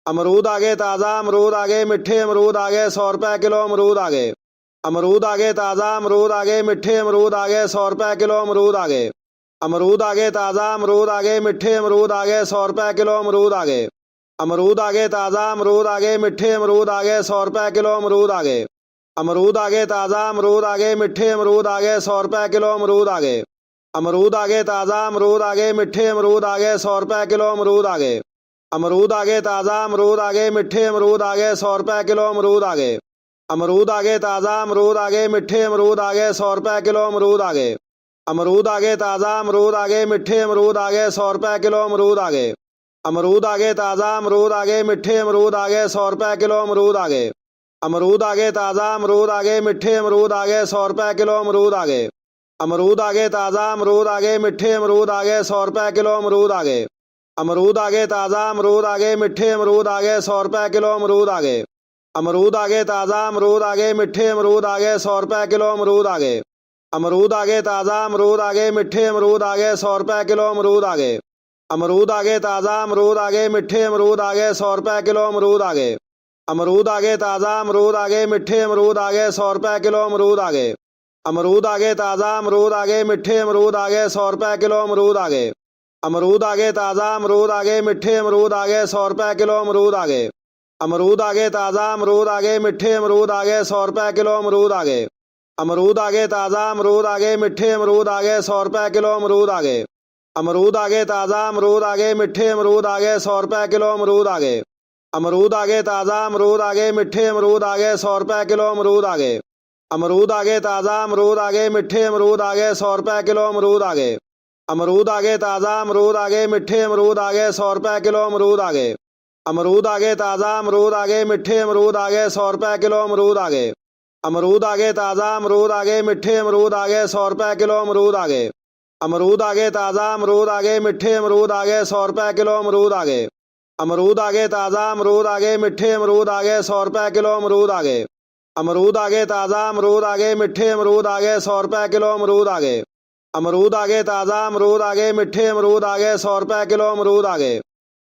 अमरूद आ गए ताज़ा अमरूद आ गए मिठे अमरूद आ गए 100 रुपए किलो अमरूद आ गए। अमरूद आ गए ताज़ा अमरूद आ गए मिठे अमरूद आ गए 100 रुपए किलो अमरूद आ गए। अमरूद आ गए ताज़ा अमरूद आ गए मिठे अमरूद आ गए 100 रुपए किलो अमरूद आ गए। अमरूद आ गए ताज़ा अमरूद आ गए मिठे अमरूद आ गए 100 रुपए किलो अमरूद आ गए। अमरूद आ गए ताज़ा अमरूद आ गए मिठे अमरूद आ गए 100 रुपए किलो अमरूद आ गए। अमरूद आ गए ताज़ा अमरूद आ गए मिठे अमरूद आ गए 100 रुपए किलो अमरूद आ गए। अमरूद आ गए ताज़ा अमरूद आ गए मिठे अमरूद आ गए 100 रुपए किलो अमरूद आ गए। अमरूद आ गए ताज़ा अमरूद आ गए मिठे अमरूद आ गए 100 रुपए किलो अमरूद आ गए। अमरूद आ गए ताज़ा अमरूद आ गए मिठे अमरूद आ गए 100 रुपए किलो अमरूद आ गए। अमरूद आ गए ताज़ा अमरूद आ गए मिठे अमरूद आ गए 100 रुपए किलो अमरूद आ गए। अमरूद आ गए ताज़ा अमरूद आ गए मिठे अमरूद आ गए 100 रुपए किलो अमरूद आ गए। अमरूद आ गए ताज़ा अमरूद आ गए मिठे अमरूद आ गए 100 रुपए किलो अमरूद आ गए। अमरूद आ गए ताज़ा अमरूद आ गए मिठे अमरूद आ गए 100 रुपए किलो अमरूद आ गए। अमरूद आ गए ताज़ा अमरूद आ गए मिठे अमरूद आ गए 100 रुपए किलो अमरूद आ गए। अमरूद आ गए ताज़ा अमरूद आ गए मिठे अमरूद आ गए 100 रुपए किलो अमरूद आ गए। अमरूद आ गए ताज़ा अमरूद आ गए मिठे अमरूद आ गए 100 रुपए किलो अमरूद आ गए। अमरूद आ गए ताज़ा अमरूद आ गए मिठे अमरूद आ गए 100 रुपए किलो अमरूद आ गए। अमरूद आ गए ताज़ा अमरूद आ गए मिठे अमरूद आ गए 100 रुपए किलो अमरूद आ गए। अमरूद आ गए ताज़ा अमरूद आ गए मिठे अमरूद आ गए 100 रुपए किलो अमरूद आ गए। अमरूद आ गए ताज़ा अमरूद आ गए मिठे अमरूद आ गए 100 रुपए किलो अमरूद आ गए। अमरूद आ गए ताज़ा अमरूद आ गए मिठे अमरूद आ गए 100 रुपए किलो अमरूद आ गए। अमरूद आ गए ताज़ा अमरूद आ गए मिठे अमरूद आ गए 100 रुपए किलो अमरूद आ गए। अमरूद आ गए ताज़ा अमरूद आ गए मिठे अमरूद आ गए 100 रुपए किलो अमरूद आ गए। अमरूद आ गए ताज़ा अमरूद आ गए मिठे अमरूद आ गए 100 रुपए किलो अमरूद आ गए। अमरूद आ गए ताज़ा अमरूद आ गए मिठे अमरूद आ गए 100 रुपए किलो अमरूद आ गए। अमरूद आ गए ताज़ा अमरूद आ गए मिठे अमरूद आ गए 100 रुपए किलो अमरूद आ गए। अमरूद आ गए ताज़ा अमरूद आ गए मिठे अमरूद आ गए 100 रुपए किलो अमरूद आ गए। अमरूद आ गए ताज़ा अमरूद आ गए मिठे अमरूद आ गए 100 रुपए किलो अमरूद आ गए। अमरूद आ गए ताज़ा अमरूद आ गए मिठे अमरूद आ गए 100 रुपए किलो अमरूद आ गए। अमरूद आ गए ताज़ा अमरूद आ गए मिठे अमरूद आ गए 100 रुपए किलो अमरूद आ गए। अमरूद आ गए ताज़ा अमरूद आ गए मिठे अमरूद आ गए 100 रुपए किलो अमरूद आ गए। अमरूद आ गए ताज़ा अमरूद आ गए मिठे अमरूद आ गए 100 रुपए किलो अमरूद आ गए।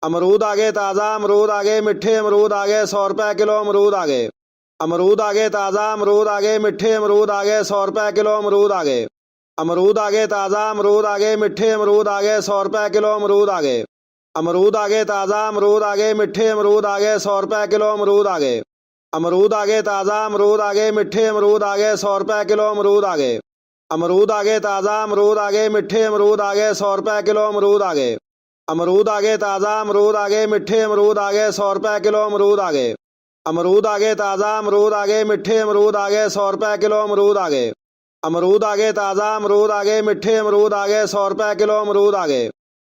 अमरूद आ गए ताज़ा अमरूद आ गए मिठे अमरूद आ गए 100 रुपए किलो अमरूद आ गए। अमरूद आ गए ताज़ा अमरूद आ गए मिठे अमरूद आ गए 100 रुपए किलो अमरूद आ गए। अमरूद आ गए ताज़ा अमरूद आ गए मिठे अमरूद आ गए 100 रुपए किलो अमरूद आ गए। अमरूद आ गए ताज़ा अमरूद आ गए मिठे अमरूद आ गए 100 रुपए किलो अमरूद आ गए। अमरूद आ गए ताज़ा अमरूद आ गए मिठे अमरूद आ गए 100 रुपए किलो अमरूद आ गए। अमरूद आ गए ताज़ा अमरूद आ गए मिठे अमरूद आ गए 100 रुपए किलो अमरूद आ गए। अमरूद आ गए ताज़ा अमरूद आ गए मिठे अमरूद आ गए 100 रुपए किलो अमरूद आ गए। अमरूद आ गए ताज़ा अमरूद आ गए मिठे अमरूद आ गए 100 रुपए किलो अमरूद आ गए। अमरूद आ गए ताज़ा अमरूद आ गए मिठे अमरूद आ गए 100 रुपए किलो अमरूद आ गए।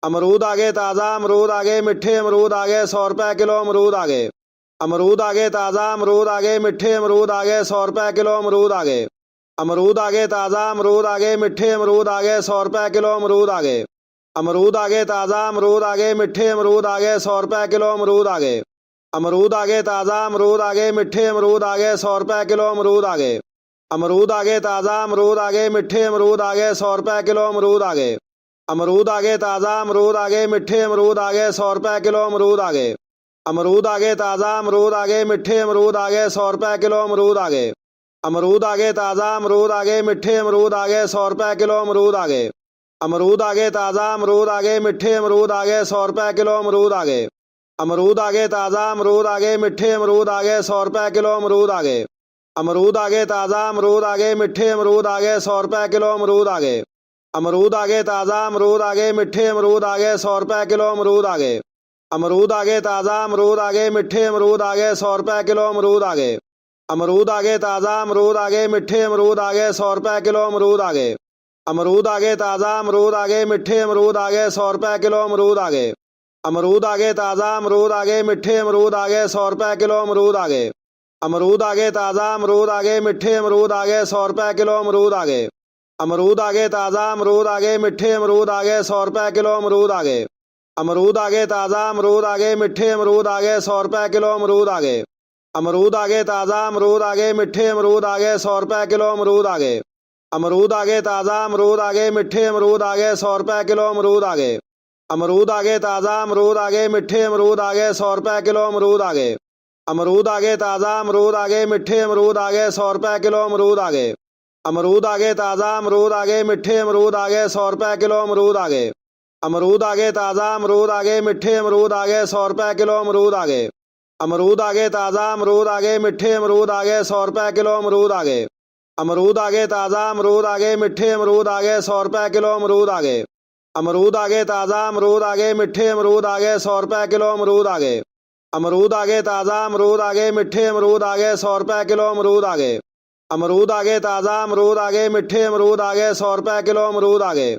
अमरूद आ गए ताज़ा अमरूद आ गए मिठे अमरूद आ गए 100 रुपए किलो अमरूद आ गए। अमरूद आ गए ताज़ा अमरूद आ गए मिठे अमरूद आ गए 100 रुपए किलो अमरूद आ गए। अमरूद आ गए ताज़ा अमरूद आ गए मिठे अमरूद आ गए 100 रुपए किलो अमरूद आ गए। अमरूद आ गए ताज़ा अमरूद आ गए मिठे अमरूद आ गए 100 रुपए किलो अमरूद आ गए। अमरूद आ गए ताज़ा अमरूद आ गए मिठे अमरूद आ गए 100 रुपए किलो अमरूद आ गए। अमरूद आ गए ताज़ा अमरूद आ गए मिठे अमरूद आ गए 100 रुपए किलो अमरूद आ गए। अमरूद आ गए ताज़ा अमरूद आ गए मिठे अमरूद आ गए 100 रुपए किलो अमरूद आ गए। अमरूद आ गए ताज़ा अमरूद आ गए मिठे अमरूद आ गए 100 रुपए किलो अमरूद आ गए। अमरूद आ गए ताज़ा अमरूद आ गए मिठे अमरूद आ गए 100 रुपए किलो अमरूद आ गए। अमरूद आ गए ताज़ा अमरूद आ गए मिठे अमरूद आ गए 100 रुपए किलो अमरूद आ गए। अमरूद आ गए ताज़ा अमरूद आ गए मिठे अमरूद आ गए 100 रुपए किलो अमरूद आ गए। अमरूद आ गए ताज़ा अमरूद आ गए मिठे अमरूद आ गए 100 रुपए किलो अमरूद आ गए। अमरूद आ गए ताज़ा अमरूद आ गए मिठे अमरूद आ गए 100 रुपए किलो अमरूद आ गए। अमरूद आ गए ताज़ा अमरूद आ गए मिठे अमरूद आ गए 100 रुपए किलो अमरूद आ गए। अमरूद आ गए ताज़ा अमरूद आ गए मिठे अमरूद आ गए 100 रुपए किलो अमरूद आ गए। अमरूद आ गए ताज़ा अमरूद आ गए मिठे अमरूद आ गए 100 रुपए किलो अमरूद आ गए। अमरूद आ गए ताज़ा अमरूद आ गए मिठे अमरूद आ गए 100 रुपए किलो अमरूद आ गए। अमरूद आ गए ताज़ा अमरूद आ गए मिठे अमरूद आ गए 100 रुपए किलो अमरूद आ गए। अमरूद आ गए ताज़ा अमरूद आ गए मिठे अमरूद आ गए 100 रुपए किलो अमरूद आ गए। अमरूद आ गए ताज़ा अमरूद आ गए मिठे अमरूद आ गए 100 रुपए किलो अमरूद आ गए। अमरूद आ गए ताज़ा अमरूद आ गए मिठे अमरूद आ गए 100 रुपए किलो अमरूद आ गए। ਅਮਰੂਦ ਆ ਗਏ ਤਾਜ਼ਾ ਅਮਰੂਦ ਆ ਗਏ ਮਿੱਠੇ ਅਮਰੂਦ ਆ ਗਏ 100 ਰੁਪਏ ਕਿਲੋ ਅਮਰੂਦ ਆ ਗਏ ਅਮਰੂਦ ਆ ਗਏ ਤਾਜ਼ਾ ਅਮਰੂਦ ਆ ਗਏ ਮਿੱਠੇ ਅਮਰੂਦ ਆ ਗਏ 100 ਰੁਪਏ ਕਿਲੋ ਅਮਰੂਦ ਆ ਗਏ ਅਮਰੂਦ ਆ ਗਏ ਤਾਜ਼ਾ ਅਮਰੂਦ ਆ ਗਏ ਮਿੱਠੇ ਅਮਰੂਦ ਆ ਗਏ 100 ਰੁਪਏ ਕਿਲੋ ਅਮਰੂਦ ਆ ਗਏ ਅਮਰੂਦ ਆ ਗਏ ਤਾਜ਼ਾ ਅਮਰੂਦ ਆ ਗਏ ਮਿੱਠੇ ਅਮਰੂਦ ਆ ਗਏ 100 ਰੁਪਏ ਕਿਲੋ ਅਮਰੂਦ ਆ ਗਏ ਅਮਰੂਦ ਆ ਗਏ ਤਾਜ਼ਾ ਅਮਰੂਦ ਆ ਗਏ ਮਿੱਠੇ ਅਮਰੂਦ ਆ ਗਏ 100 ਰੁਪਏ ਕਿਲੋ ਅਮਰੂਦ ਆ ਗਏ ਅਮਰੂਦ ਆ ਗਏ ਤਾਜ਼ਾ ਅਮਰੂਦ ਆ ਗਏ ਮਿੱਠੇ ਅਮਰੂਦ ਆ ਗਏ 100 ਰੁਪਏ ਕਿਲੋ ਅਮਰੂਦ ਆ ਗਏ ਅਮਰੂਦ ਆ ਗਏ ਤਾਜ਼ਾ ਅਮਰੂਦ ਆ ਗਏ ਮਿੱਠੇ ਅਮਰੂਦ ਆ ਗਏ 100 ਰੁਪਏ ਕਿਲੋ ਅਮਰੂਦ ਆ ਗਏ ਅਮਰੂਦ ਆ ਗਏ ਤਾਜ਼ਾ ਅਮਰੂਦ ਆ ਗਏ ਮਿੱਠੇ ਅਮਰੂਦ ਆ ਗਏ 100 ਰੁਪਏ ਕਿਲੋ ਅਮਰੂਦ ਆ ਗਏ ਅਮਰੂਦ ਆ ਗਏ ਤਾਜ਼ਾ ਅਮਰੂਦ ਆ ਗਏ ਮਿੱਠੇ ਅਮਰੂਦ ਆ ਗਏ 100 ਰੁਪਏ ਕਿਲੋ ਅਮਰੂਦ ਆ ਗਏ